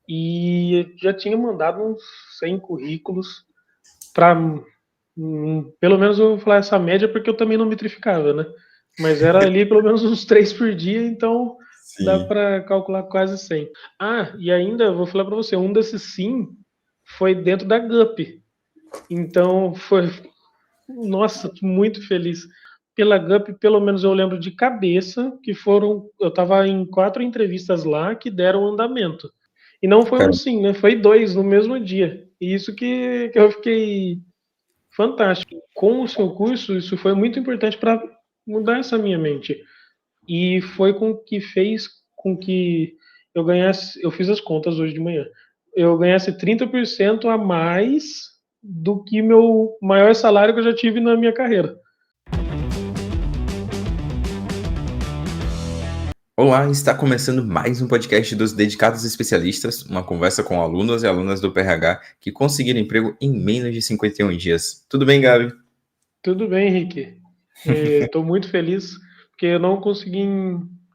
e já tinha mandado uns 100 currículos para, pelo menos eu vou falar essa média porque eu também não metrificava, né? Mas era ali pelo menos uns 3 por dia, então dá Sim. para calcular quase 100. Ah, e ainda vou falar para você, um desses sim foi dentro da GUP. Então foi, nossa, tô muito feliz. Pela GUP, pelo menos eu lembro de cabeça que foram, eu estava em 4 entrevistas lá que deram andamento. E não foi um Cara, sim, né? Foi 2 no mesmo dia. E isso que eu fiquei fantástico. Com o seu curso, isso foi muito importante para mudar essa minha mente. E foi com que fez com que eu ganhasse, eu fiz as contas hoje de manhã, eu ganhasse 30% a mais do que meu maior salário que eu já tive na minha carreira. olá, está começando mais um podcast dos Dedicados Especialistas, uma conversa com alunos e alunas do PRH que conseguiram emprego em menos de 51 dias. Tudo bem, Gabi? Tudo bem, Henrique. Estou muito feliz porque eu não consegui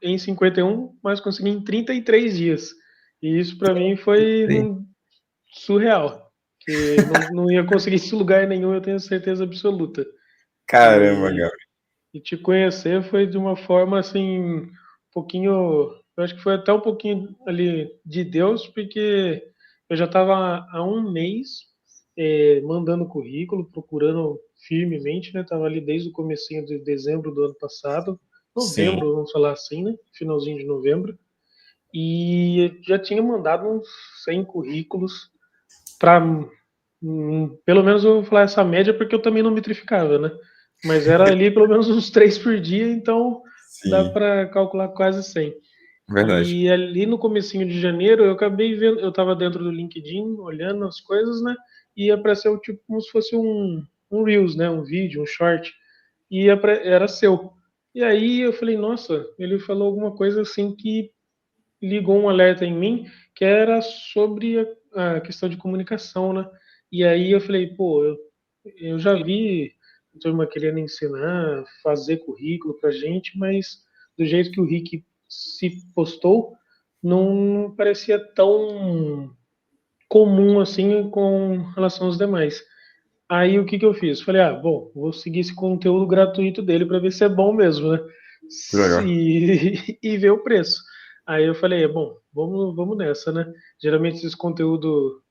em 51, mas consegui em 33 dias. E isso para mim foi surreal, que não ia conseguir isso em lugar nenhum, eu tenho certeza absoluta. Caramba, E, Gabi. e te conhecer foi de uma forma assim, um pouquinho, eu acho que foi até um pouquinho ali de Deus, porque eu já estava há um mês mandando currículo, procurando firmemente, né? Tava ali desde o comecinho de dezembro do ano passado, Sim. novembro, vamos falar assim, né? Finalzinho de novembro. E já tinha mandado uns 100 currículos para, pelo menos eu vou falar essa média porque eu também não metrificava, né? Mas era ali pelo menos uns 3 por dia, então dá Sim, para calcular quase 100. verdade. E ali no comecinho de janeiro eu acabei vendo, eu estava dentro do LinkedIn olhando as coisas, né? E apareceu tipo como se fosse um Reels, né? Um vídeo, um short. E era seu. E aí eu falei, nossa, ele falou alguma coisa assim que ligou um alerta em mim, que era sobre a questão de comunicação, né? E aí eu falei, pô, eu já vi a turma querendo ensinar, fazer currículo pra gente, mas do jeito que o Rick se postou, não parecia tão comum assim com relação aos demais. Aí o que que eu fiz? Falei, ah, bom, vou seguir esse conteúdo gratuito dele para ver se é bom mesmo, né? Que legal. E ver o preço. Aí eu falei, bom, vamos nessa, né? Geralmente esse conteúdo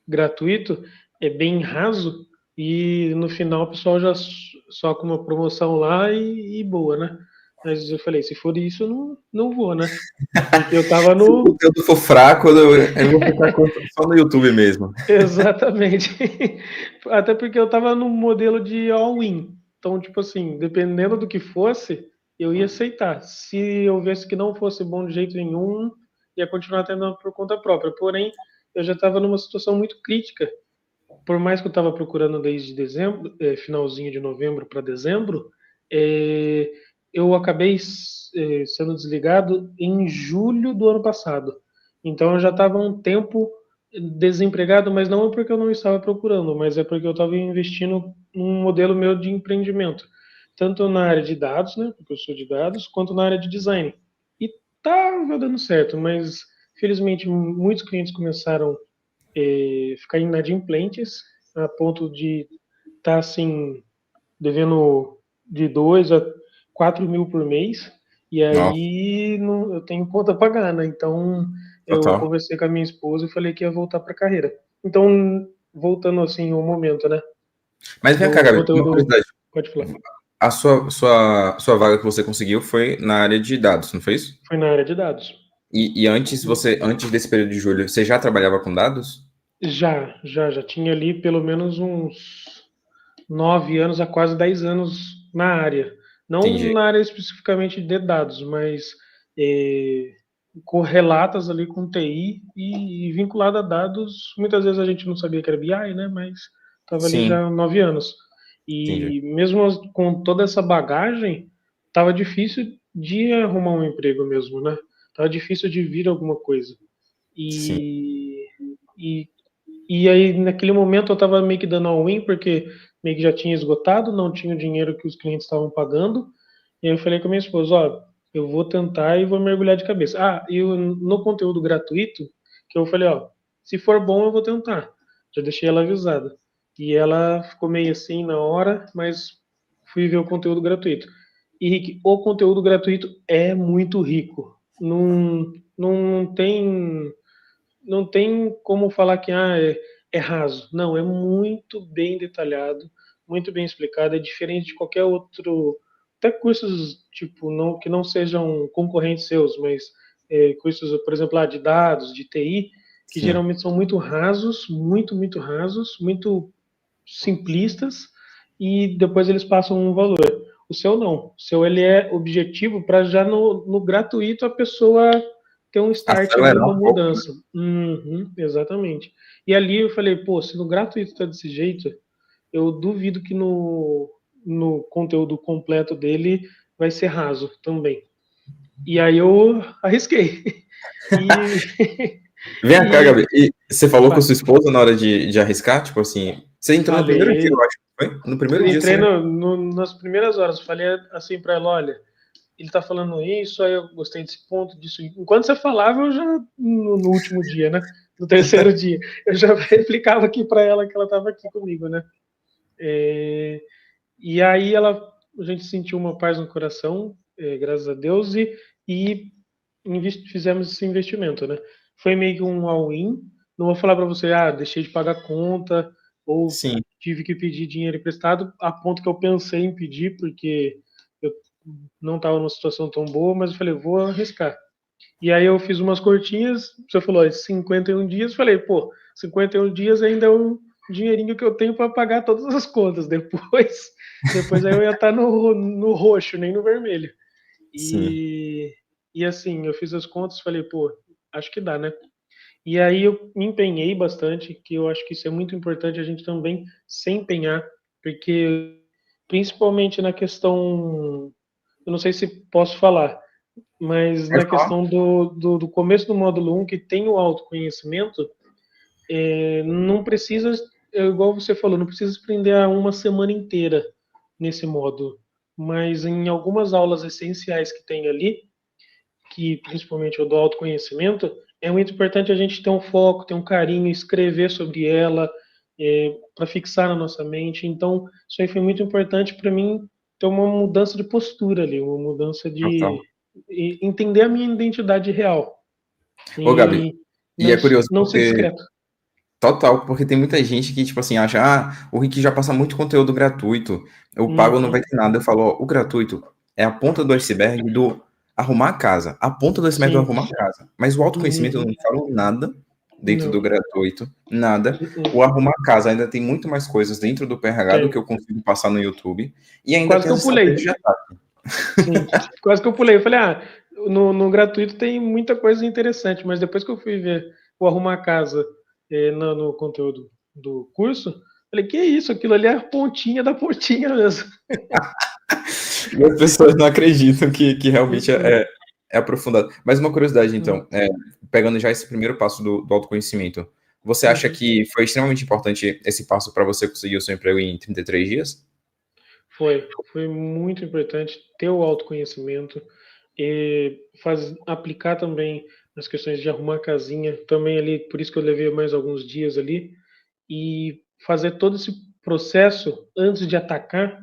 gratuito é bem raso e no final o pessoal já só com uma promoção lá e boa, né? Mas eu falei, se for isso, não vou, né? Porque eu tava Se o no. conteúdo for fraco, eu vou ficar só no YouTube mesmo. Exatamente. Até porque eu tava no modelo de all-in. Então, tipo assim, dependendo do que fosse, eu ia aceitar. Se eu visse que não fosse bom de jeito nenhum, ia continuar tendo por conta própria. Porém, eu já estava numa situação muito crítica. Por mais que eu estava procurando desde dezembro, finalzinho de novembro para dezembro, é, eu acabei sendo desligado em julho do ano passado. Então eu já estava um tempo desempregado, mas não é porque eu não estava procurando, mas é porque eu estava investindo num modelo meu de empreendimento, tanto na área de dados, né, porque eu sou de dados, quanto na área de design. E estava dando certo, mas felizmente muitos clientes começaram ficar inadimplentes a ponto de estar assim devendo de 2 a 4 mil por mês, e Nossa, aí não, eu tenho conta a pagar, né? Então eu total. conversei com a minha esposa e falei que ia voltar para a carreira. Então, voltando assim ao momento, né? Mas vem cá, Do Gabi, uma conteúdo. curiosidade. Pode falar. A sua vaga que você conseguiu foi na área de dados, não foi isso? Foi na área de dados. E antes desse período de julho, você já trabalhava com dados? Já tinha ali pelo menos uns 9 anos a quase 10 anos na área. Não Entendi. na área especificamente de dados, mas eh, correlatas ali com TI e vinculada a dados. Muitas vezes a gente não sabia que era BI, né? Mas estava ali Sim, já há 9 anos. entendi. E mesmo com toda essa bagagem, estava difícil de arrumar um emprego mesmo, né? Estava difícil de vir alguma coisa. Sim, E, e e aí, naquele momento, eu estava meio que dando all-in, porque meio que já tinha esgotado, não tinha o dinheiro que os clientes estavam pagando. E aí eu falei com a minha esposa, ó, eu vou tentar e vou mergulhar de cabeça. Ah, e no conteúdo gratuito, que eu falei, ó, se for bom eu vou tentar. Já deixei ela avisada. E ela ficou meio assim na hora, mas fui ver o conteúdo gratuito. E, Rick, o conteúdo gratuito é muito rico. Não tem, não tem como falar que é raso. Não, é muito bem detalhado, muito bem explicado. É diferente de qualquer outro, até cursos tipo que não sejam concorrentes seus, mas cursos, por exemplo, de dados, de TI, que Sim. geralmente são muito rasos, muito rasos, muito simplistas, e depois eles passam um valor. O seu não. O seu ele é objetivo para já no gratuito a pessoa ter um start ali, Acelerar uma um pouco. mudança. Uhum, exatamente. E ali eu falei, pô, se no gratuito tá desse jeito, eu duvido que no conteúdo completo dele vai ser raso também. E aí eu arrisquei. E, Vem cá, e Gabi. E você falou com fale, sua esposa na hora de arriscar? Tipo assim, você entrou no primeiro dia, eu falei, acho. Foi? No primeiro dia entrei você. nas primeiras horas, falei assim para ela, olha, ele tá falando isso, aí eu gostei desse ponto, disso. Enquanto você falava, eu já, no último dia, né? No terceiro dia, eu já replicava aqui para ela que ela estava aqui comigo, né? E aí a gente sentiu uma paz no coração, graças a Deus, e fizemos esse investimento, né? Foi meio que um all-in. Não vou falar para você, deixei de pagar conta ou Sim. tive que pedir dinheiro emprestado, a ponto que eu pensei em pedir, porque eu não estava numa situação tão boa, mas eu falei, vou arriscar. E aí eu fiz umas cortinhas, você falou, 51 dias, falei, pô, 51 dias ainda é um dinheirinho que eu tenho para pagar todas as contas. Depois aí eu ia estar no roxo, nem no vermelho. Sim. E assim, eu fiz as contas, falei, pô, acho que dá, né? E aí eu me empenhei bastante, que eu acho que isso é muito importante a gente também se empenhar, porque principalmente na questão, eu não sei se posso falar, mas Pode na falar? questão do começo do módulo 1, que tem o autoconhecimento, não precisa, igual você falou, não precisa se prender a uma semana inteira nesse módulo, mas em algumas aulas essenciais que tem ali, que principalmente o do autoconhecimento, é muito importante a gente ter um foco, ter um carinho, escrever sobre ela, para fixar na nossa mente. Então, isso aí foi muito importante para mim ter uma mudança de postura ali, uma mudança Total. de entender a minha identidade real Ô, Gabi, e e é curioso não ser porque. discreto. Total, porque tem muita gente que, tipo assim, acha, o Rick já passa muito conteúdo gratuito, o pago não vai Uhum, ter nada. Eu falo, ó, o gratuito é a ponta do iceberg do arrumar a casa, a ponta do iceberg do sim. arrumar a casa. Mas o autoconhecimento eu Uhum, não falo nada dentro do não. gratuito, nada. O Uhum, arrumar a casa ainda tem muito mais coisas dentro do PRH do que eu tem. consigo passar no YouTube, e ainda Quase tem que as eu pulei. estratégias de ataque. Sim, quase que eu pulei. Eu falei, no gratuito tem muita coisa interessante, mas depois que eu fui ver o Arrumar a Casa no conteúdo do curso, falei, que isso? Aquilo ali é a pontinha da pontinha mesmo. E as pessoas não acreditam que realmente Uhum, é aprofundado. Mas uma curiosidade, uhum, então, pegando já esse primeiro passo do autoconhecimento, você acha uhum. que foi extremamente importante esse passo para você conseguir o seu emprego em 33 dias? Foi muito importante ter o autoconhecimento e aplicar também as questões de arrumar a casinha, também ali, por isso que eu levei mais alguns dias ali, e fazer todo esse processo antes de atacar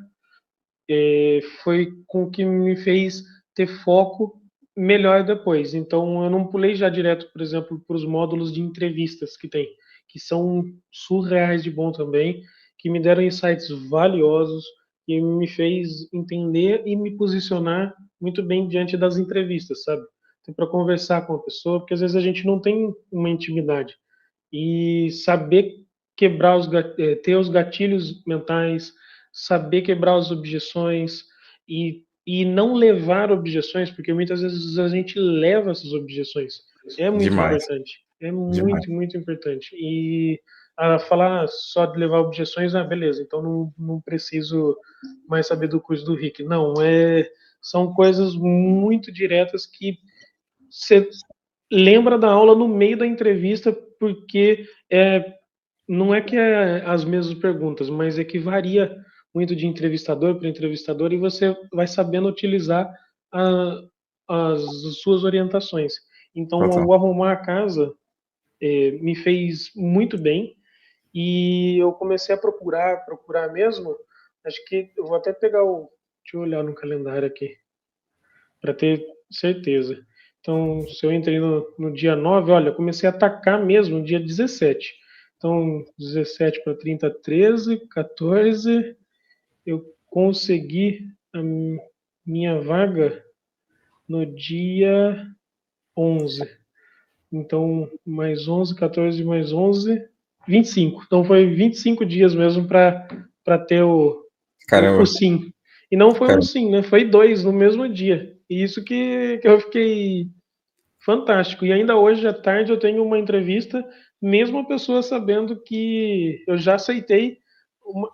foi com o que me fez ter foco melhor depois. Então, eu não pulei já direto, por exemplo, para os módulos de entrevistas que tem, que são surreais de bom também, que me deram insights valiosos e me fez entender e me posicionar muito bem diante das entrevistas, sabe? Para conversar com a pessoa, porque às vezes a gente não tem uma intimidade e saber ter os gatilhos mentais, saber quebrar as objeções e não levar objeções, porque muitas vezes a gente leva essas objeções. É muito Demais, importante. É demais. muito importante. E falar só de levar objeções, beleza, então não preciso mais saber do curso do Rick. Não, são coisas muito diretas que você lembra da aula no meio da entrevista, porque não é que é as mesmas perguntas, mas é que varia muito de entrevistador para entrevistador e você vai sabendo utilizar a, as suas orientações. Então, Total. o arrumar a casa me fez muito bem. E eu comecei a procurar mesmo. Acho que eu vou até pegar o. Deixa eu olhar no calendário aqui, para ter certeza. Então, se eu entrei no dia 9, olha, comecei a atacar mesmo no dia 17. Então, 17 para 30, 13, 14. Eu consegui a minha vaga no dia 11. Então, mais 11, 14, mais 11, 25. Então, foi 25 dias mesmo para ter o Caramba, sim. E não foi um cara. sim, né? Foi 2 no mesmo dia. E isso que eu fiquei fantástico. E ainda hoje à tarde eu tenho uma entrevista, mesmo a pessoa sabendo que eu já aceitei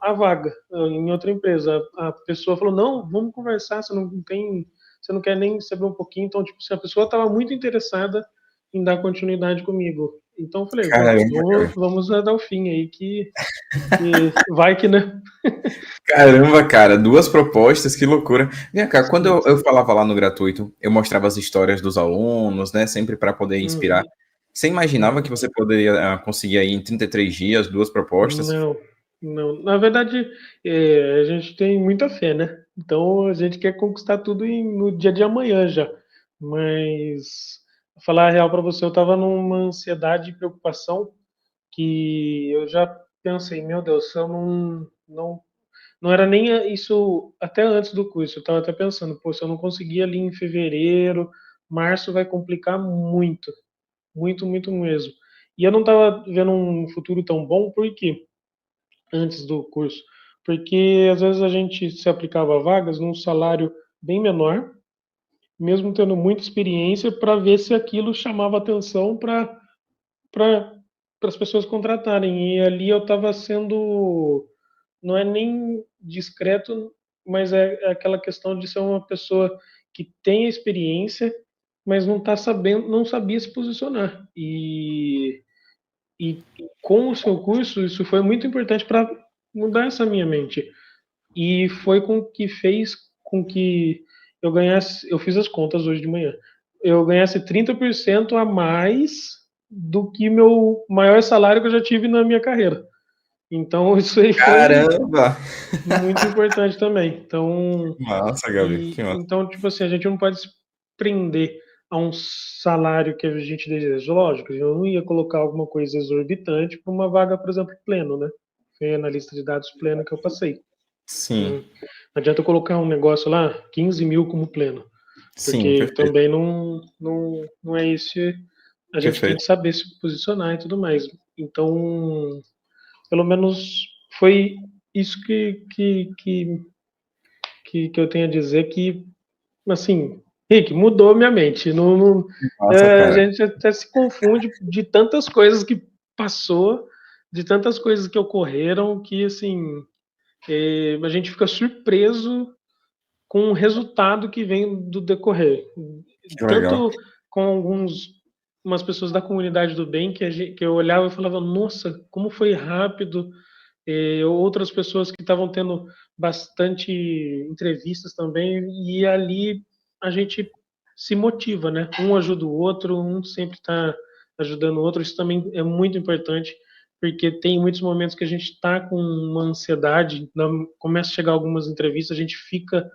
a vaga em outra empresa. A pessoa falou: não, vamos conversar, você não quer nem saber um pouquinho. Então, tipo, se a pessoa estava muito interessada em dar continuidade comigo. Então eu falei: Caramba, cara. vamos dar o fim aí, que vai que, né? Caramba, cara, duas propostas, que loucura. Vem cá, quando Sim. eu falava lá no gratuito, eu mostrava as histórias dos alunos, né, sempre para poder inspirar. Uhum. Você imaginava que você poderia conseguir aí em 33 dias duas propostas? Não, não. Na verdade, a gente tem muita fé, né? Então a gente quer conquistar tudo no dia de amanhã já. Mas, pra falar a real para você, eu estava numa ansiedade e preocupação que eu já pensei, meu Deus, se eu não era nem isso até antes do curso. Eu estava até pensando, pô, se eu não conseguir ali em fevereiro, março vai complicar muito, muito, muito mesmo. E eu não estava vendo um futuro tão bom, por quê? Antes do curso, porque às vezes a gente se aplicava a vagas num salário bem menor, mesmo tendo muita experiência, para ver se aquilo chamava atenção para as pessoas contratarem. E ali eu estava sendo, não é nem discreto, mas é aquela questão de ser uma pessoa que tem experiência, mas não está sabendo, não sabia se posicionar. E com o seu curso, isso foi muito importante para mudar essa minha mente. E foi com que fez com que eu ganhasse, eu fiz as contas hoje de manhã, eu ganhasse 30% a mais do que meu maior salário que eu já tive na minha carreira. Então, isso aí foi Caramba! muito importante também. Então, Massa, Gabi, que massa. então, tipo assim, a gente não pode se prender a um salário que a gente deseja. Lógico, eu não ia colocar alguma coisa exorbitante para uma vaga, por exemplo, pleno, né? Foi na lista de dados plena que eu passei. Sim, Não adianta eu colocar um negócio lá, 15 mil como pleno, sim, porque perfeito, também não é isso. A gente tem perfeito. que saber se posicionar e tudo mais. Então, pelo menos foi isso que eu tenho a dizer que, assim, Rick, mudou minha mente. Massa, A cara. gente até se confunde de tantas coisas que passou, de tantas coisas que ocorreram, que, assim, a gente fica surpreso com o resultado que vem do decorrer. Que legal. Tanto com umas pessoas da comunidade do bem que eu olhava e falava, nossa, como foi rápido. Outras pessoas que estavam tendo bastante entrevistas também, e ali a gente se motiva, né? Um ajuda o outro, um sempre está ajudando o outro. Isso também é muito importante, porque tem muitos momentos que a gente está com uma ansiedade, começa a chegar algumas entrevistas, a gente fica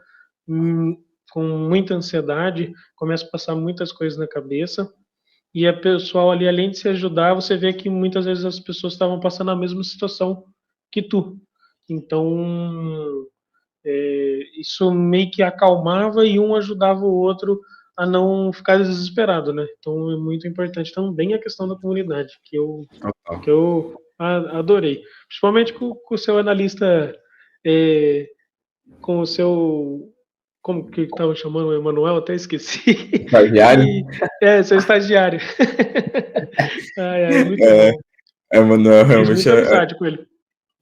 hum, com muita ansiedade, começa a passar muitas coisas na cabeça, e a pessoal ali, além de se ajudar, você vê que muitas vezes as pessoas estavam passando a mesma situação que tu. Então, isso meio que acalmava e um ajudava o outro a não ficar desesperado, né? Então é muito importante também a questão da comunidade, Total. que eu adorei. Principalmente com o seu analista, é, com o seu. Como que estava chamando o Emanuel? Até esqueci. Estagiário? E, seu estagiário. Ai, ai, muito É, bom. Manuel Fiz realmente muita amizade com ele.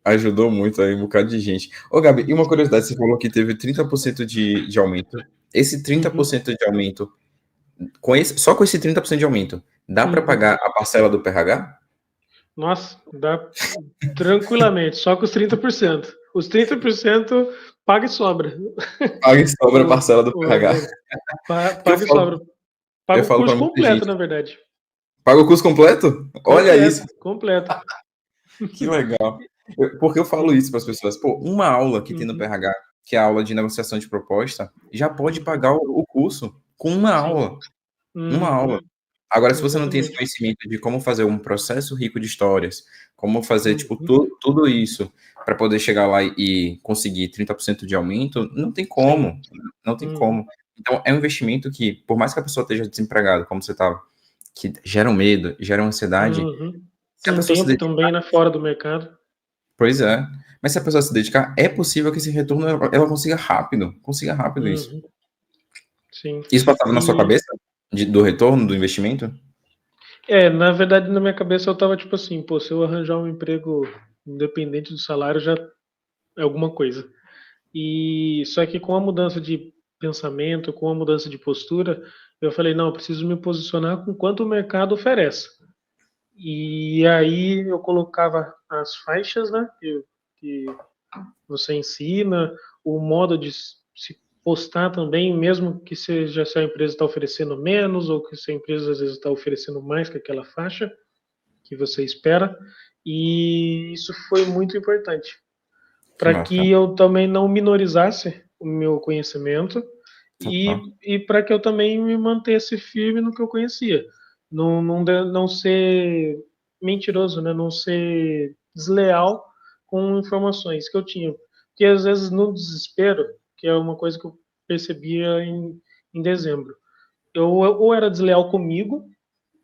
ajudou muito aí um bocado de gente. Ô, Gabi, e uma curiosidade, você falou que teve 30% de aumento. Esse trinta por Uhum, cento de aumento, só com esse 30% de aumento, dá para uhum. pagar a parcela do PRH? Nossa, dá tranquilamente, só com os 30%. Os 30% paga e sobra. Paga e sobra a O, parcela do PRH. o, Que paga e sobra. eu Paga o falo para curso muita completo, gente. na verdade. Paga o curso completo? Olha isso, Completo. que legal. Porque eu falo isso para as pessoas. Pô, uma aula que tem no Uhum, PRH, que é a aula de negociação de proposta, já pode uhum, pagar o curso com uma sim. aula. Uma aula. Uhum, Agora, se você não tem esse exatamente. conhecimento de como fazer um processo rico de histórias, como fazer, tipo, Uhum, tudo isso para poder chegar lá e conseguir 30% de aumento, não tem sim. como. Não tem Uhum, como. Então, é um investimento que, por mais que a pessoa esteja desempregada, como você estava, que gera um medo, gera uma ansiedade, uhum. se a Um pessoa se tempo dedicar, também, né, fora do mercado. pois é. Mas se a pessoa se dedicar, é possível que esse retorno ela consiga rápido isso. Uhum, sim. Isso passava na sua E, cabeça do retorno do investimento? na verdade, na minha cabeça eu tava tipo assim, pô, se eu arranjar um emprego independente do salário já é alguma coisa. E só que com a mudança de pensamento, com a mudança de postura, eu falei, não, eu preciso me posicionar com quanto o mercado oferece. E aí eu colocava as faixas, né, que você ensina, o modo de se postar também, mesmo que seja se a empresa está oferecendo menos ou que se a empresa às vezes está oferecendo mais que aquela faixa que você espera. E isso foi muito importante Que para massa. que eu também não minorizasse o meu conhecimento Total. e para que eu também me mantesse firme no que eu conhecia. Não ser mentiroso, né? Não ser desleal com informações que eu tinha. Porque às vezes no desespero, que é uma coisa que eu percebia em dezembro, eu ou era desleal comigo,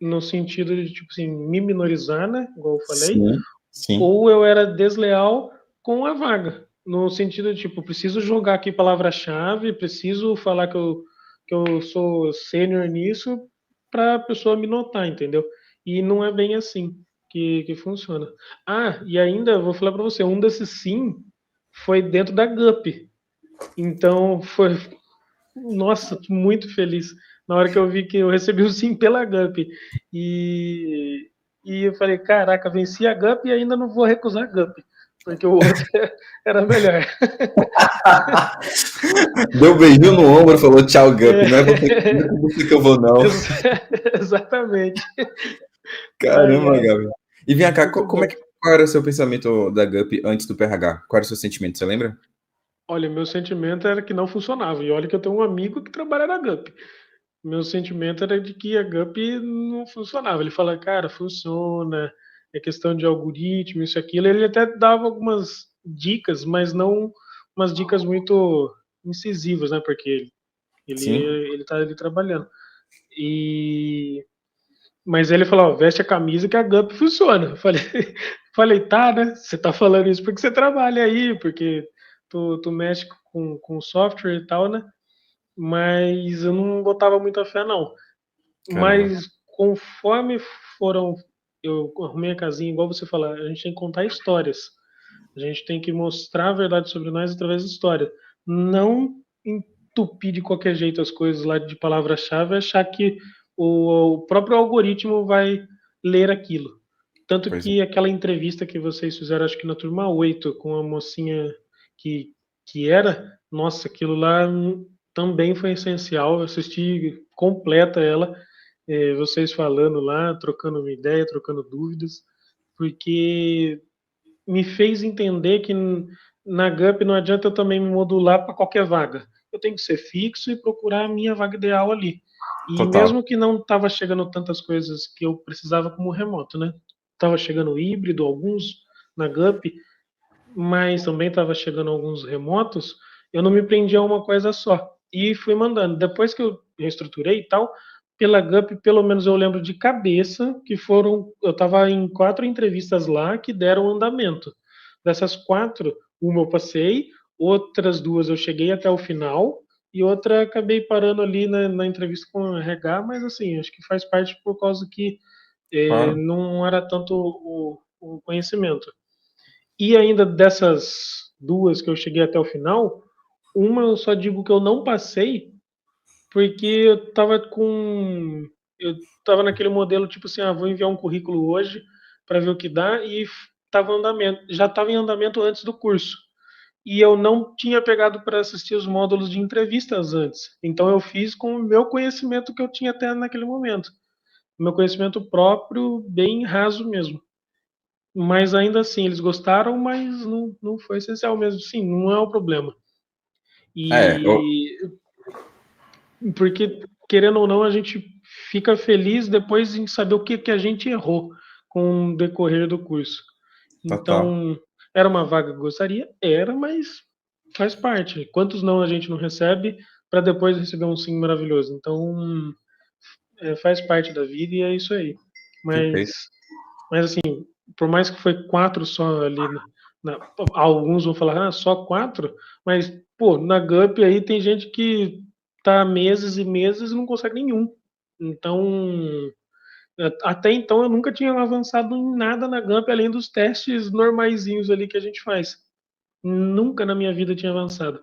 no sentido de, tipo assim, me minorizar, né? Igual eu falei, Sim, sim. ou eu era desleal com a vaga, no sentido de, tipo, preciso jogar aqui palavra-chave, preciso falar que eu sou sênior nisso para a pessoa me notar, entendeu? E não é bem assim que funciona. Ah, e ainda vou falar para você, um desses sim foi dentro da GUP. Então, foi, nossa, tô muito feliz na hora que eu vi que eu recebi o sim pela GUP. E, e eu falei, caraca, venci a GUP e ainda não vou recusar a GUP, porque o outro era melhor. Deu um beijinho no ombro e falou tchau, Gup. Não é É, com você que eu vou, não. exatamente. Ai, Caramba, ai, Gabi. E vem cá, muito como é bom. que, qual era o seu pensamento da Gup antes do PRH? Qual era o seu sentimento, você lembra? Olha, meu sentimento era que não funcionava. E olha que eu tenho um amigo que trabalha na GUP. Meu sentimento era de que a GUP não funcionava. Ele fala, cara, funciona, é questão de algoritmo, isso, aquilo. Ele até dava algumas dicas, mas não umas dicas muito incisivas, né? Porque Sim. ele tá ali trabalhando. E mas ele falou, ó, veste a camisa que a GUP funciona. Eu falei, falei, tá, né? Você tá falando isso porque você trabalha aí, porque tu mexe com software e tal, né? Mas eu não botava muita fé, não. Caramba. Mas conforme foram, eu arrumei a casinha, igual você falou, a gente tem que contar histórias. A gente tem que mostrar a verdade sobre nós através da história. Não entupir de qualquer jeito as coisas lá de palavra-chave e achar que o próprio algoritmo vai ler aquilo. Tanto Pois é. que aquela entrevista que vocês fizeram, acho que na turma 8 com a mocinha que, que era, nossa, aquilo lá também foi essencial. Eu assisti completa ela, vocês falando lá, trocando uma ideia, trocando dúvidas, porque me fez entender que na GUP não adianta eu também me modular para qualquer vaga. Eu tenho que ser fixo e procurar a minha vaga ideal ali. E Total. mesmo que não estava chegando tantas coisas que eu precisava como remoto, né? Estava chegando híbrido, alguns na GUP, mas também estava chegando alguns remotos, eu não me prendia a uma coisa só. E fui mandando. Depois que eu reestruturei e tal, pela GUP, pelo menos eu lembro de cabeça que foram. Eu estava em 4 entrevistas lá que deram andamento. Dessas 4, uma eu passei, outras 2 eu cheguei até o final, e outra acabei parando ali na entrevista com o RH, mas assim, acho que faz parte por causa que Claro. não era tanto o conhecimento. E ainda dessas 2 que eu cheguei até o final, uma eu só digo que eu não passei, porque eu estava naquele modelo tipo assim, vou enviar um currículo hoje para ver o que dá e já estava em andamento antes do curso. E eu não tinha pegado para assistir os módulos de entrevistas antes. Então eu fiz com o meu conhecimento que eu tinha até naquele momento. meu conhecimento próprio bem raso mesmo. Mas ainda assim, eles gostaram, mas não foi essencial mesmo. Sim, não é o problema. É, E porque, querendo ou não, a gente fica feliz depois em saber o que, que a gente errou com o decorrer do curso. total. Então, era uma vaga que eu gostaria? Era, mas faz parte. Quantos não a gente não recebe para depois receber um sim maravilhoso? Então, faz parte da vida e é isso aí. Mas, Perfeito. mas assim, por mais que foi 4 só ali, alguns vão falar, só 4, mas, pô, na GUP aí tem gente que tá meses e meses e não consegue nenhum. Então, até então eu nunca tinha avançado em nada na GUP, além dos testes normaizinhos ali que a gente faz. Nunca na minha vida eu tinha avançado.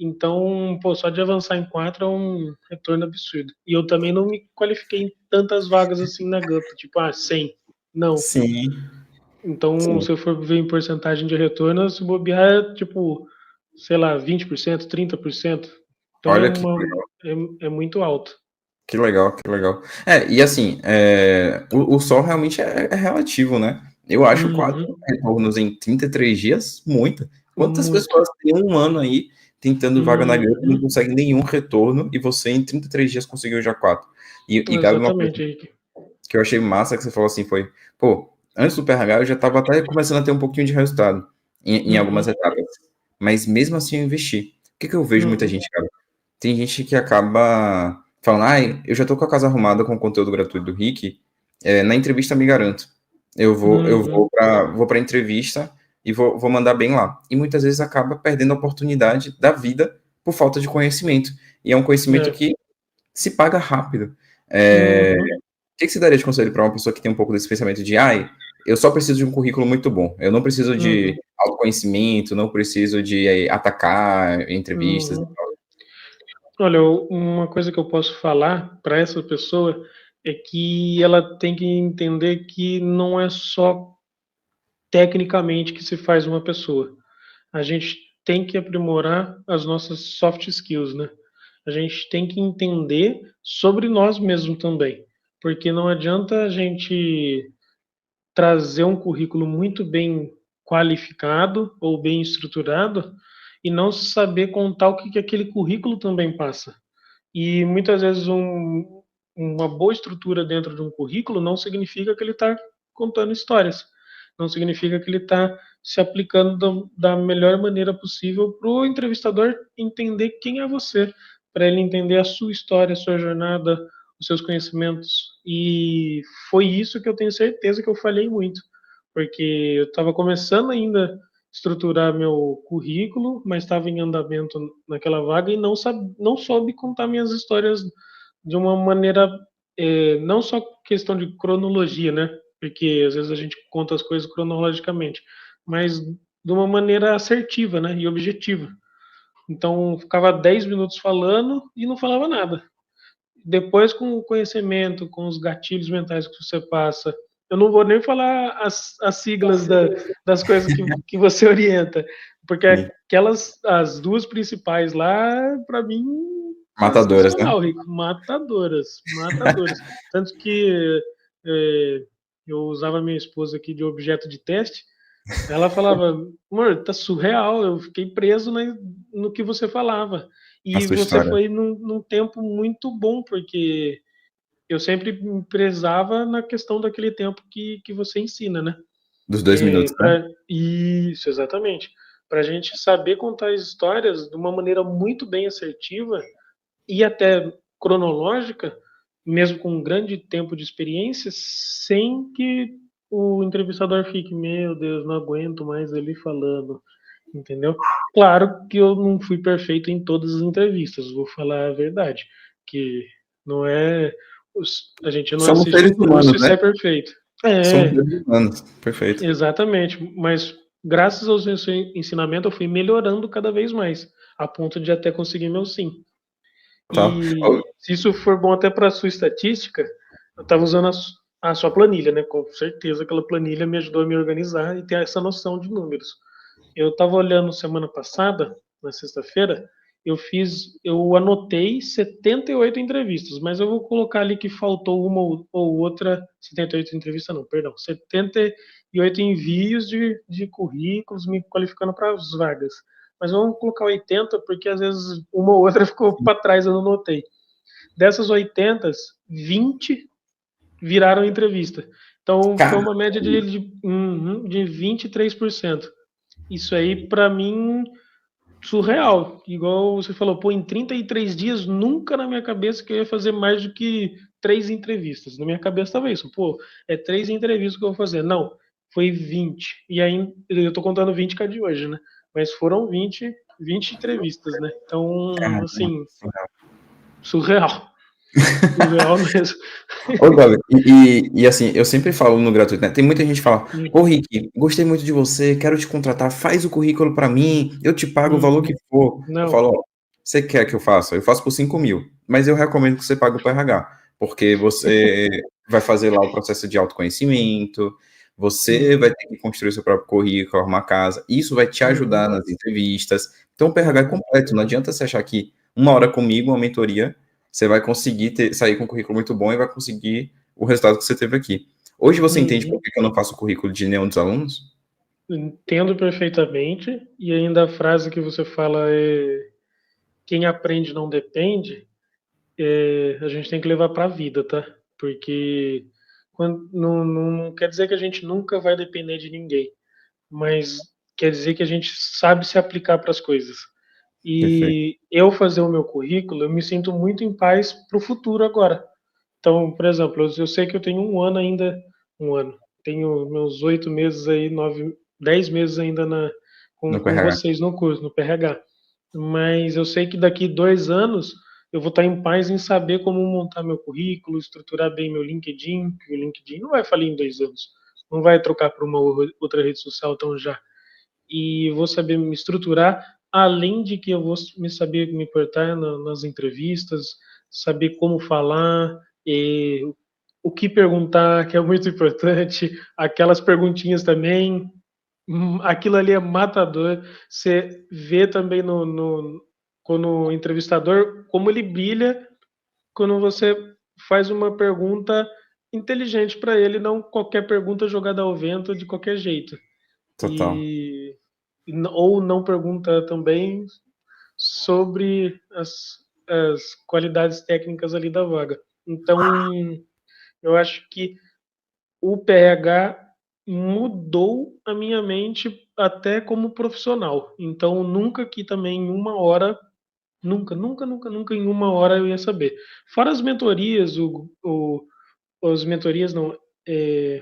Então, pô, só de avançar em 4 é um retorno absurdo. E eu também não me qualifiquei em tantas vagas assim na GUP, tipo, 100. Não. Sim, Então, sim. se eu for ver em porcentagem de retorno, se bobear é tipo, sei lá, 20%, 30%. Então Olha que é muito alto. Que legal, que legal. E assim, o sol realmente é relativo, né? Eu acho quatro Uhum, retornos em 33 dias, muito. Quantas muito. pessoas têm um ano aí tentando vaga na grana e não Uhum, conseguem nenhum retorno, e você em 33 dias conseguiu já quatro? E Gabi, uma coisa exatamente, Henrique. que eu achei massa que você falou assim foi, pô, antes do PRH eu já estava até começando a ter um pouquinho de resultado em algumas Uhum, etapas, mas mesmo assim eu investi. O que que eu vejo muita uhum, gente, cara? Tem gente que acaba falando, ai, eu já tô com a casa arrumada com o conteúdo gratuito do Rick, na entrevista me garanto. uhum, Vou pra entrevista e vou mandar bem lá. E muitas vezes acaba perdendo a oportunidade da vida por falta de conhecimento. E é um conhecimento é, que se paga rápido. É, uhum, o que que você daria de conselho para uma pessoa que tem um pouco desse pensamento de, ai, eu só preciso de um currículo muito bom, eu não preciso de uhum, autoconhecimento, não preciso de atacar entrevistas. uhum. Olha, uma coisa que eu posso falar para essa pessoa é que ela tem que entender que não é só tecnicamente que se faz uma pessoa. A gente tem que aprimorar as nossas soft skills, né? A gente tem que entender sobre nós mesmos também, porque não adianta a gente trazer um currículo muito bem qualificado ou bem estruturado e não saber contar o que, que aquele currículo também passa. E muitas vezes uma boa estrutura dentro de um currículo não significa que ele está contando histórias, não significa que ele está se aplicando da melhor maneira possível para o entrevistador entender quem é você, para ele entender a sua história, a sua jornada, os seus conhecimentos. E foi isso que eu tenho certeza que eu falhei muito, porque eu estava começando ainda a estruturar meu currículo, mas estava em andamento naquela vaga e não soube contar minhas histórias de uma maneira, não só questão de cronologia, né? Porque às vezes a gente conta as coisas cronologicamente, mas de uma maneira assertiva, né? E objetiva. Então, ficava 10 minutos falando e não falava nada. Depois, com o conhecimento, com os gatilhos mentais que você passa, eu não vou nem falar as siglas das coisas que você orienta, porque Sim. as duas principais lá, para mim, Matadoras, né? sensacional, Rico. Matadoras, matadoras. Tanto que eu usava minha esposa aqui de objeto de teste. Ela falava, amor, tá surreal, eu fiquei preso no que você falava. A E sua você história. foi num tempo muito bom, porque eu sempre me prezava na questão daquele tempo que você ensina, né? Dos 2 minutos, né? Isso, exatamente. Para a gente saber contar as histórias de uma maneira muito bem assertiva e até cronológica, mesmo com um grande tempo de experiência, sem que o entrevistador fique, meu Deus, não aguento mais ele falando, entendeu? Claro que eu não fui perfeito em todas as entrevistas, vou falar a verdade, que não é a gente não Somos assiste seres um humanos, curso e né? sai perfeito. Somos É, seres humanos. Perfeito. exatamente, mas graças ao seu ensinamento eu fui melhorando cada vez mais, a ponto de até conseguir meu sim. Tá. E se isso for bom até para a sua estatística, eu estava usando a sua planilha, né? Com certeza aquela planilha me ajudou a me organizar e ter essa noção de números. Eu estava olhando semana passada, na sexta-feira, eu anotei 78 entrevistas, mas eu vou colocar ali que faltou uma ou outra, 78 entrevistas não, perdão, 78 envios de currículos me qualificando para as vagas. Mas vamos colocar 80, porque às vezes uma ou outra ficou para trás, eu não notei. Dessas 80, 20 viraram entrevista. Então, foi Cara, uma média de 23%. Isso aí, para mim, surreal. Igual você falou, pô, em 33 dias, nunca na minha cabeça que eu ia fazer mais do que 3 entrevistas. Na minha cabeça estava isso. Pô, é 3 entrevistas que eu vou fazer. Não, foi 20. E aí, eu tô contando 20 com a de hoje, né? Mas foram 20 entrevistas, né? Então, assim, surreal. Surreal mesmo. ô, Gabi, assim, eu sempre falo no gratuito, né? Tem muita gente que fala, ô Rick, gostei muito de você, quero te contratar, faz o currículo pra mim, eu te pago o valor que for. Eu Não. falo, ó, você quer que eu faça? Eu faço por 5.000, mas eu recomendo que você pague o PRH, porque você vai fazer lá o processo de autoconhecimento, você vai ter que construir seu próprio currículo, arrumar casa, isso vai te ajudar nas entrevistas. Então o PRH é completo, não adianta você achar que uma hora comigo, uma mentoria, você vai conseguir sair com um currículo muito bom e vai conseguir o resultado que você teve aqui. Hoje você entende por que eu não faço o currículo de nenhum dos alunos? Entendo perfeitamente. E ainda a frase que você fala é: quem aprende não depende. A gente tem que levar para a vida, tá? Porque não quer dizer que a gente nunca vai depender de ninguém, mas quer dizer que a gente sabe se aplicar para as coisas. Perfeito. E eu fazer o meu currículo, eu me sinto muito em paz para o futuro agora. Então, por exemplo, eu sei que eu tenho um ano ainda, tenho meus 8 meses aí, 10 meses ainda No com PRH. vocês no curso, no PRH. Mas eu sei que daqui 2 anos eu vou estar em paz em saber como montar meu currículo, estruturar bem meu LinkedIn, que o LinkedIn não vai falir em 2 anos, não vai trocar para uma outra rede social tão já. E vou saber me estruturar, além de que eu vou me saber me portar nas entrevistas, saber como falar, o que perguntar, que é muito importante, aquelas perguntinhas também, aquilo ali é matador. Você vê também quando o entrevistador, como ele brilha quando você faz uma pergunta inteligente para ele, não qualquer pergunta jogada ao vento de qualquer jeito. Total. E, ou não pergunta também sobre as qualidades técnicas ali da vaga. Então, eu acho que o PH mudou a minha mente até como profissional. Então, nunca que também em uma hora, nunca em uma hora eu ia saber. Fora as mentorias, as mentorias não, é,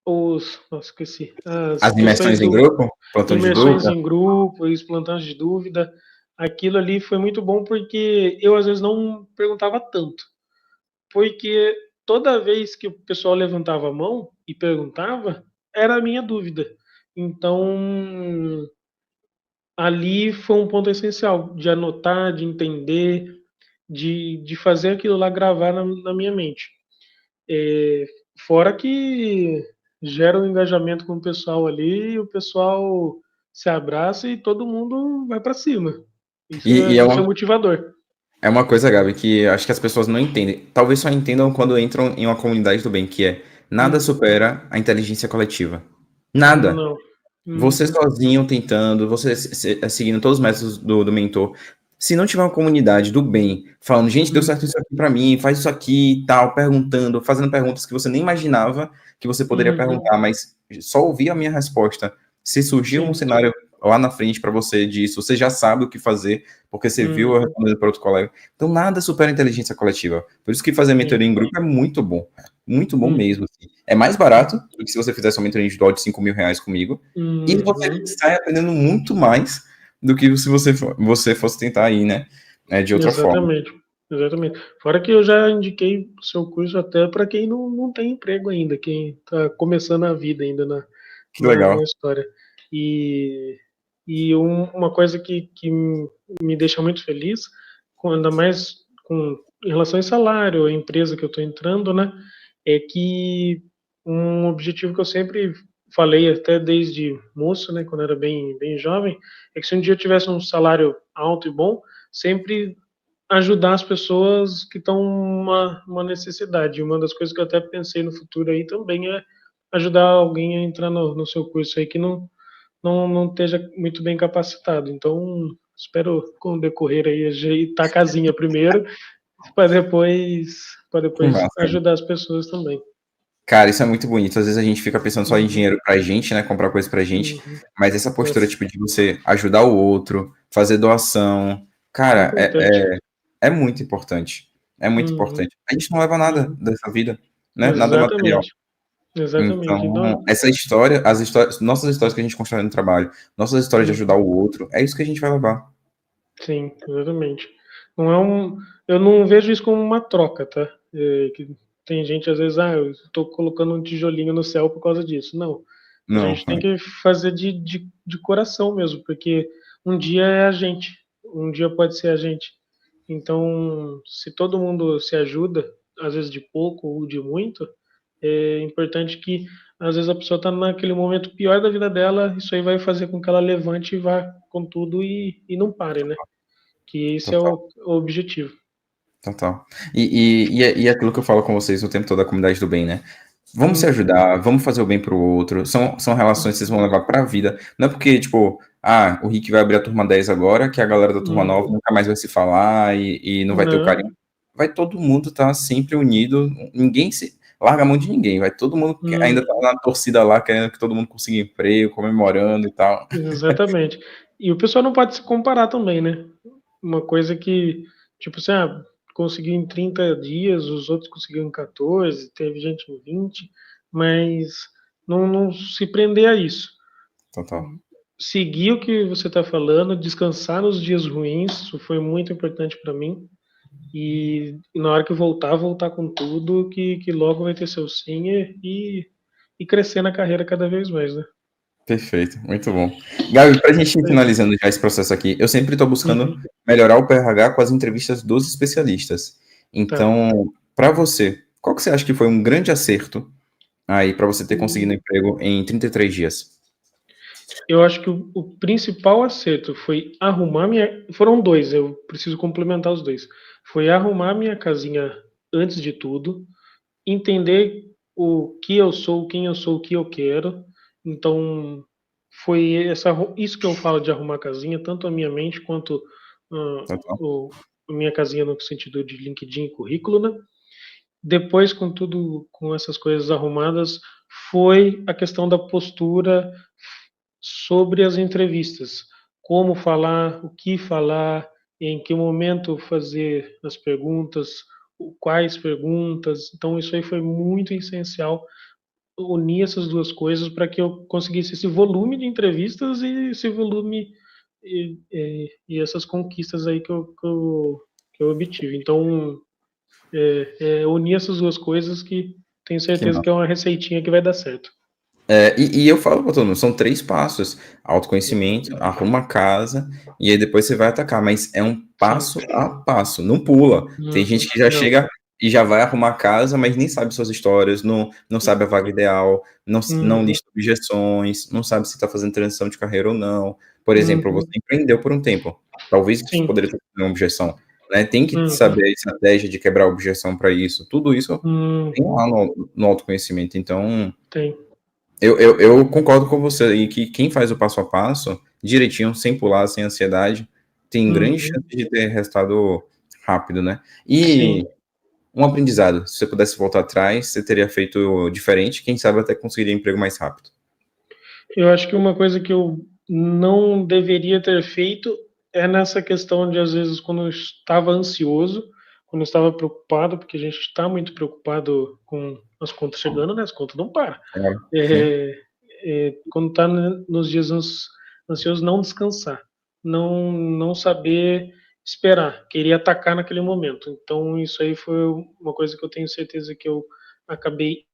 nossa, esqueci, as As questões imersões em grupo, plantão de imersões dúvida. em grupo, os plantões de dúvida, aquilo ali foi muito bom porque eu às vezes não perguntava tanto. Porque toda vez que o pessoal levantava a mão e perguntava, era a minha dúvida. Então, ali foi um ponto essencial de anotar, de entender, de fazer aquilo lá gravar na minha mente. Fora que gera um engajamento com o pessoal ali, o pessoal se abraça e todo mundo vai para cima. E Isso é motivador. é uma coisa, Gabi, que acho que as pessoas não entendem. Talvez só entendam quando entram em uma comunidade do bem, que é nada Hum, supera a inteligência coletiva. Nada. não. Você Uhum, sozinho tentando, você seguindo todos os métodos do mentor. Se não tiver uma comunidade do bem, falando, gente, deu certo isso aqui pra mim, faz isso aqui e tal, perguntando, fazendo perguntas que você nem imaginava que você poderia uhum, perguntar, mas só ouvir a minha resposta. Se surgir um sim. cenário lá na frente para você disso, você já sabe o que fazer, porque você viu eu Uhum, respondendo para outro colega. Então, nada supera a inteligência coletiva. Por isso que fazer sim. mentoria em grupo é muito bom Uhum, mesmo. Assim. É mais barato do que se você fizesse uma mentoria individual de R$ 5.000 comigo, e você uhum. sai aprendendo muito mais do que se você fosse tentar ir, né? De outra forma. Exatamente. Exatamente. Fora que eu já indiquei o seu curso até para quem não tem emprego ainda, quem está começando a vida ainda Que legal. na história. E, uma coisa que me deixa muito feliz, ainda mais em relação a salário, a empresa que eu estou entrando, né, é que um objetivo que eu sempre falei, até desde moço, né, quando era bem jovem, é que se um dia eu tivesse um salário alto e bom, sempre ajudar as pessoas que estão uma necessidade. Uma das coisas que eu até pensei no futuro aí também é ajudar alguém a entrar no seu curso aí que não esteja muito bem capacitado. Então, espero com o decorrer aí ajeitar a casinha primeiro, para Que depois massa. ajudar as pessoas também. Cara, isso é muito bonito. Às vezes a gente fica pensando só em Uhum, dinheiro pra gente, né? Comprar coisa pra gente. uhum. Mas essa postura, Nossa, tipo, de você ajudar o outro, fazer doação, é cara, importante. é muito importante. É muito Uhum, importante. A gente não leva nada uhum. dessa vida, né? Nada material. Exatamente, exatamente. Então, Então, essa história, as histórias, nossas histórias que a gente constrói no trabalho, nossas histórias de ajudar uhum. o outro, é isso que a gente vai levar. Sim, exatamente. Não é eu não vejo isso como uma troca, tá? Que tem gente às vezes, eu estou colocando um tijolinho no céu por causa disso. Não, a Não, gente tem que fazer de coração mesmo, porque um dia é a gente, um dia pode ser a gente. Então, se todo mundo se ajuda, às vezes de pouco ou de muito, é importante que às vezes a pessoa está naquele momento pior da vida dela, isso aí vai fazer com que ela levante e vá com tudo e não pare, né? Que esse é total. o objetivo. Total. E é aquilo que eu falo com vocês o tempo todo da comunidade do bem, né? Vamos se Uhum, ajudar, vamos fazer o bem pro outro. São relações que vocês vão levar pra vida. Não é porque, tipo, o Rick vai abrir a turma 10 agora, que a galera da turma 9 uhum. nunca mais vai se falar e não vai ter o Não, carinho. Vai todo mundo estar sempre unido. Ninguém se larga a mão de ninguém. Vai todo mundo que ainda tá uhum, na torcida lá, querendo que todo mundo consiga emprego, comemorando e tal. exatamente. E o pessoal não pode se comparar também, né? Uma coisa que, tipo assim, conseguiu em 30 dias, os outros conseguiram em 14, teve gente em 20, mas não se prender a isso. Total. Seguir o que você está falando, descansar nos dias ruins, isso foi muito importante para mim. E na hora que voltar, voltar com tudo, que logo vai ter seu sim e crescer na carreira cada vez mais, né? Perfeito, muito bom. Gabi, para a gente ir finalizando já esse processo aqui, eu sempre estou buscando Uhum, melhorar o PRH com as entrevistas dos especialistas. tá. Então, para você, qual que você acha que foi um grande acerto aí para você ter conseguido um emprego em 33 dias? Eu acho que o principal acerto foi arrumar minha. Foram dois, eu preciso complementar os dois. Foi arrumar minha casinha antes de tudo, entender o que eu sou, quem eu sou, o que eu quero. Então, foi isso que eu falo de arrumar a casinha, tanto a minha mente quanto Total. a minha casinha no sentido de LinkedIn e currículo, né? Depois, com tudo, com essas coisas arrumadas, foi a questão da postura sobre as entrevistas. Como falar, o que falar, em que momento fazer as perguntas, quais perguntas. Então, isso aí foi muito essencial, unir essas duas coisas para que eu conseguisse esse volume de entrevistas e esse volume e essas conquistas aí que eu obtive. Então, unir essas duas coisas que tenho Que certeza que é massa. uma receitinha que vai dar certo. E eu falo para todo mundo, são 3 passos: autoconhecimento, arruma a casa, e aí depois você vai atacar, mas é um Sim. passo a passo, não pula. Tem gente Uhum. que já Não. chega e já vai arrumar a casa, mas nem sabe suas histórias, não sabe a vaga ideal, não Uhum. lista objeções, não sabe se está fazendo transição de carreira ou não. Por exemplo, você Uhum. empreendeu por um tempo, talvez isso Sim. poderia ter sido uma objeção, né? Tem que Uhum. saber a estratégia de quebrar a objeção para isso. Tudo isso tem Uhum. lá no autoconhecimento. Então, Tem. eu concordo com você em que quem faz o passo a passo, direitinho, sem pular, sem ansiedade, tem grande chance Uhum. de ter resultado rápido, né? Sim. E um aprendizado, se você pudesse voltar atrás, você teria feito diferente, quem sabe até conseguiria emprego mais rápido. Eu acho que uma coisa que eu não deveria ter feito é nessa questão de, às vezes, quando eu estava ansioso, quando eu estava preocupado, porque a gente está muito preocupado com as contas chegando, né? As contas não param. Claro. Sim, É, quando está nos dias ansiosos, não descansar, não saber esperar, querer atacar naquele momento. Então, isso aí foi uma coisa que eu tenho certeza que eu acabei.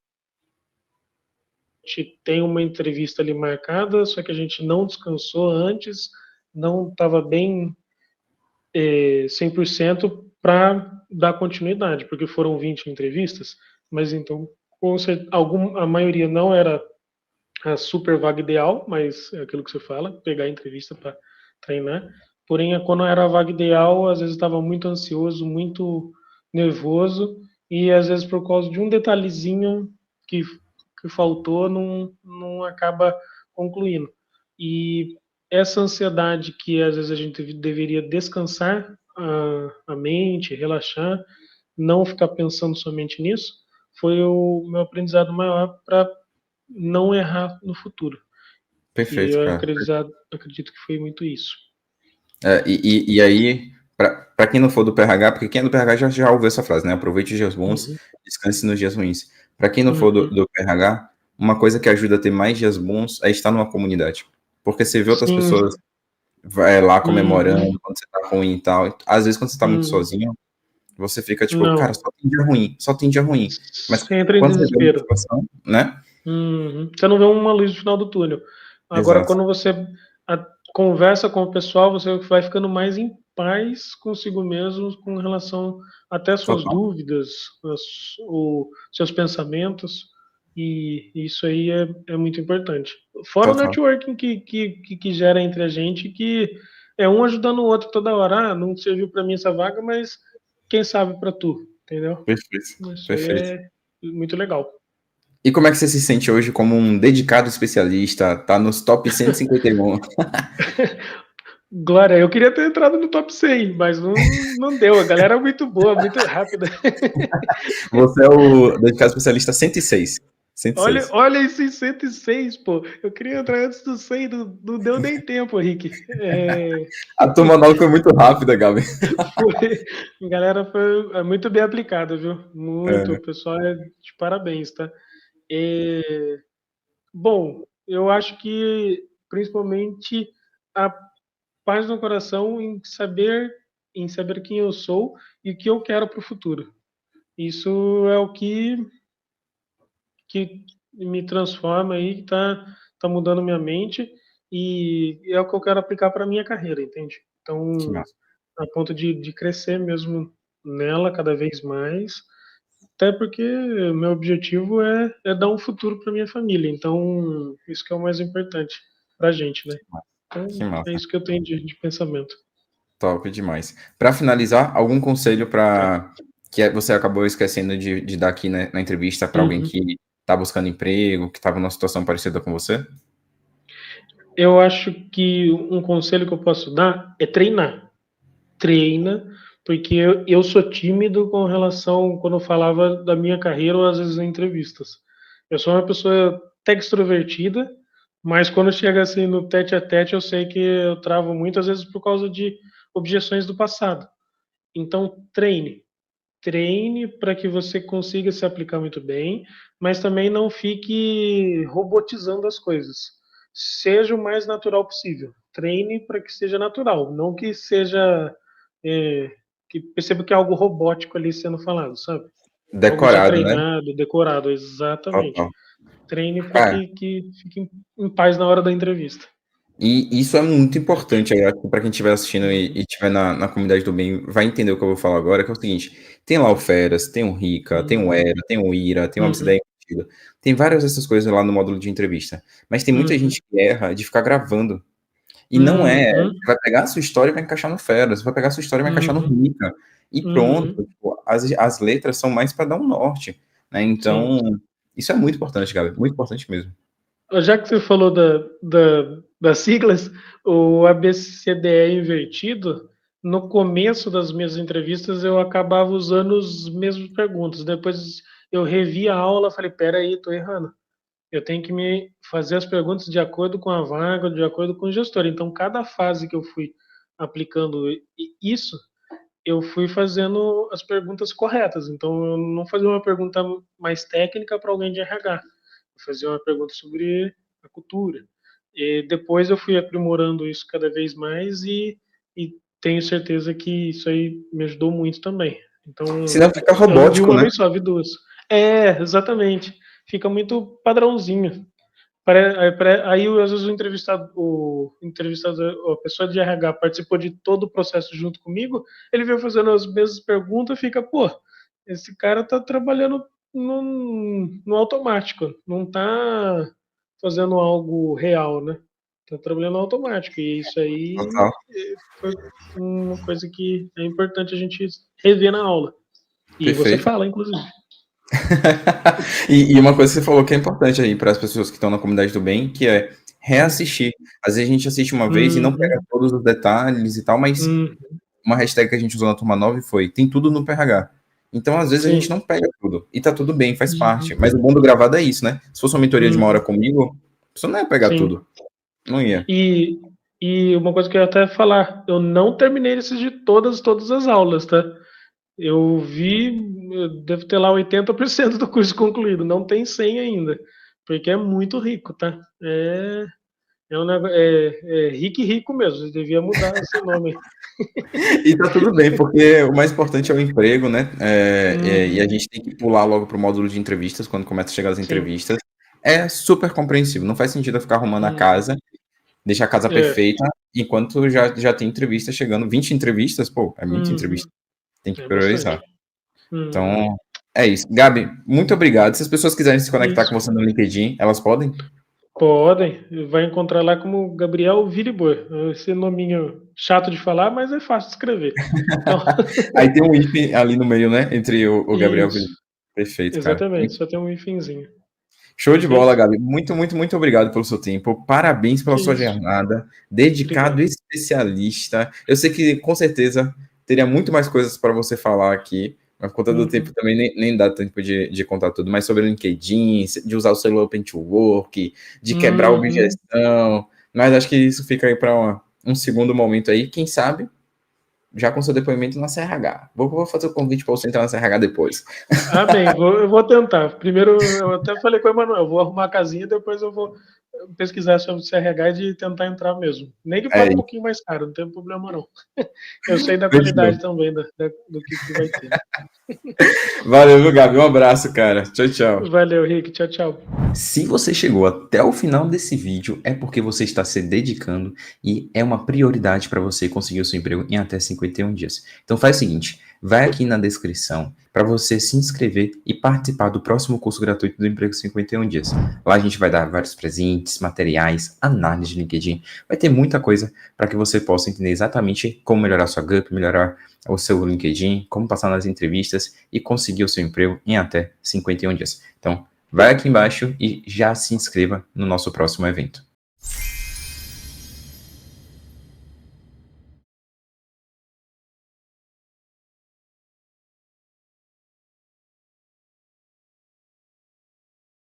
A gente tem uma entrevista ali marcada, só que a gente não descansou antes, não estava bem 100% para dar continuidade, porque foram 20 entrevistas, mas então, a maioria não era a super vaga ideal, mas é aquilo que você fala, pegar a entrevista para treinar. Porém, quando era a vaga ideal, às vezes estava muito ansioso, muito nervoso, e às vezes por causa de um detalhezinho que faltou, não acaba concluindo. E essa ansiedade que às vezes a gente deveria descansar a mente, relaxar, não ficar pensando somente nisso, foi o meu aprendizado maior para não errar no futuro. E Perfeito, eu cara. acredito que foi muito isso. E aí, para quem não for do PRH, porque quem é do PRH já ouviu essa frase, né? Aproveite os dias bons, Uhum, descanse nos dias ruins. Para quem não for uhum. do PRH, uma coisa que ajuda a ter mais dias bons é estar numa comunidade. Porque você vê outras Sim. pessoas lá comemorando, Uhum, quando você tá ruim e tal. Às vezes, quando você tá muito uhum. sozinho, você fica tipo, cara, Não. só tem dia ruim, só tem dia ruim. Mas Você entra em quando você vê uma desespero. situação, né? Uhum. Você não vê uma luz no final do túnel. Agora, Exato. quando você conversa com o pessoal, você vai ficando mais em paz consigo mesmo com relação até às suas Total, dúvidas, seus pensamentos. E isso aí é muito importante. Fora o total. networking que gera entre a gente, que é um ajudando o outro toda hora. Ah, não serviu para mim essa vaga, mas quem sabe para tu, entendeu? Perfeito. Isso aí Perfeito. é muito legal. E como é que você se sente hoje como um dedicado especialista? Tá nos top 151. Glória, eu queria ter entrado no top 100, mas não deu. A galera é muito boa, muito rápida. Você é o dedicado especialista 106. Olha, 106. olha esse 106, pô. Eu queria entrar antes do 100, não deu nem tempo, Rick. A turma nova foi muito rápida, Gabi. Foi, a galera foi muito bem aplicada, viu? Muito. É, O pessoal é de parabéns, tá? É, bom, eu acho que principalmente a paz no coração em saber quem eu sou e o que eu quero para o futuro. Isso é o que me transforma aí, tá mudando minha mente e é o que eu quero aplicar para minha carreira, entende? que Então, massa. a ponto de crescer mesmo nela cada vez mais, até porque meu objetivo é dar um futuro para minha família. Então, isso que é o mais importante para a gente, né? Que Então, é massa. isso que eu tenho de pensamento. Top demais. Para finalizar, algum conselho para você acabou esquecendo de dar aqui na entrevista para alguém Uhum. que está buscando emprego, que estava numa situação parecida com você? Eu acho que um conselho que eu posso dar é treinar. Treina, porque eu sou tímido com relação quando eu falava da minha carreira ou às vezes em entrevistas. Eu sou uma pessoa até extrovertida, mas quando chega assim no tete a tete, eu sei que eu travo muitas vezes por causa de objeções do passado. Então, treine para que você consiga se aplicar muito bem, mas também não fique robotizando as coisas. Seja o mais natural possível. Treine para que seja natural, não que seja é, que perceba que é algo robótico ali sendo falado, sabe? Algo já Decorado, né? treinado, decorado, exatamente. Total. Treine para Cara, que fique em paz na hora da entrevista. e isso é muito importante, eu acho que para quem estiver assistindo e Uhum, estiver na comunidade do bem, vai entender o que eu vou falar agora, que é o seguinte: tem lá o Feras, tem o Rica, tem o uhum, Era, tem o Ira, tem o uhum, Absideia Invertida, tem várias dessas coisas lá no módulo de entrevista. Mas tem muita uhum, gente que erra de ficar gravando. E não é, uhum, você vai pegar a sua história e vai encaixar no Feras, você vai pegar a sua história e vai encaixar no uhum, Rica. E pronto, uhum, tipo, as letras são mais para dar um norte, né? sim. Então, isso é muito importante, Gabi, muito importante mesmo. Já que você falou das siglas, o ABCDE invertido, no começo das minhas entrevistas eu acabava usando as mesmas perguntas. Depois eu revi a aula e falei, peraí, estou errando. Eu tenho que me fazer as perguntas de acordo com a vaga, de acordo com o gestor. Então, cada fase que eu fui aplicando isso, eu fui fazendo as perguntas corretas. Então, eu não fazia uma pergunta mais técnica para alguém de RH. Eu fazia uma pergunta sobre a cultura. E depois eu fui aprimorando isso cada vez mais e tenho certeza que isso aí me ajudou muito também. Então, Senão fica eu não vi robótico, uma né? vez só, vi duas. Exatamente. Fica muito padrãozinho. Aí, às vezes, o entrevistado, a pessoa de RH participou de todo o processo junto comigo, ele veio fazendo as mesmas perguntas, fica, pô, esse cara tá trabalhando no automático, não tá fazendo algo real, né? Tá trabalhando automático. E isso aí Total. foi uma coisa que é importante a gente rever na aula. E você Perfeito. fala, inclusive. E uma coisa que você falou que é importante aí para as pessoas que estão na comunidade do bem, que é reassistir. Às vezes a gente assiste uma vez e não pega Uhum, todos os detalhes e tal, mas uhum, uma hashtag que a gente usou na turma 9 foi tem tudo no PRH. Então, às vezes, a gente sim. não pega tudo. E tá tudo bem, faz parte. Uhum, Mas o bom do gravado é isso, né? Se fosse uma mentoria de uma hora uhum, comigo, você não ia pegar sim. tudo. Não ia. E, e uma coisa que eu ia até falar, eu não terminei de assistir todas as aulas, tá? Eu devo ter lá 80% do curso concluído, não tem 100 ainda, porque é muito rico, tá? É um negócio, é rico e rico mesmo, você devia mudar esse nome. E tá tudo bem, porque o mais importante é o emprego, né? E a Uhum, gente tem que pular logo pro módulo de entrevistas, quando começa a chegar as sim. entrevistas. É super compreensível. Não faz sentido eu ficar arrumando a Uhum, casa, deixar a casa é. perfeita, enquanto já tem entrevista chegando. 20 entrevistas, pô, é muita Uhum, entrevista. Tem que é priorizar. bastante. Uhum. Então, é isso. Gabi, muito obrigado. Se as pessoas quiserem se conectar Isso. com você no LinkedIn, elas podem? Podem, vai encontrar lá como Gabriel Viribor. Esse nominho chato de falar, mas é fácil de escrever. Então, Aí tem um hífen ali no meio, né? Entre o Gabriel e o isso, Felipe. Perfeito, cara. exatamente, só tem um hifinzinho. Show de bola, Perfeito? Gabi. Muito, muito, muito obrigado pelo seu tempo. Parabéns pela Que sua isso. jornada. Dedicado Obrigado. especialista. Eu sei que com certeza teria muito mais coisas para você falar aqui, mas por conta do tempo Uhum. também nem dá tempo de contar tudo. Mas sobre o LinkedIn, de usar o celular Open to Work, de quebrar a Uhum. objeção. Mas acho que isso fica aí para um segundo momento aí. Quem sabe já com seu depoimento na CRH. Vou fazer o convite para você entrar na CRH depois. Amém. Eu vou tentar. Primeiro, eu até falei com o Emanuel, vou arrumar a casinha, depois eu vou pesquisar sobre o CRH e tentar entrar mesmo. Nem que É pague um isso. pouquinho mais caro, não tem problema não. Eu sei da Fechou. qualidade também do que vai ter, né? Valeu, meu Gabi. Um abraço, cara. Tchau, tchau. Valeu, Rick. Tchau, tchau. Se você chegou até o final desse vídeo, é porque você está se dedicando e é uma prioridade para você conseguir o seu emprego em até 51 dias. Então faz o seguinte, vai aqui na descrição para você se inscrever e participar do próximo curso gratuito do Emprego 51 Dias. Lá a gente vai dar vários presentes, materiais, análise de LinkedIn, vai ter muita coisa para que você possa entender exatamente como melhorar sua GUP, melhorar o seu LinkedIn, como passar nas entrevistas e conseguir o seu emprego em até 51 dias. Então, vai aqui embaixo e já se inscreva no nosso próximo evento.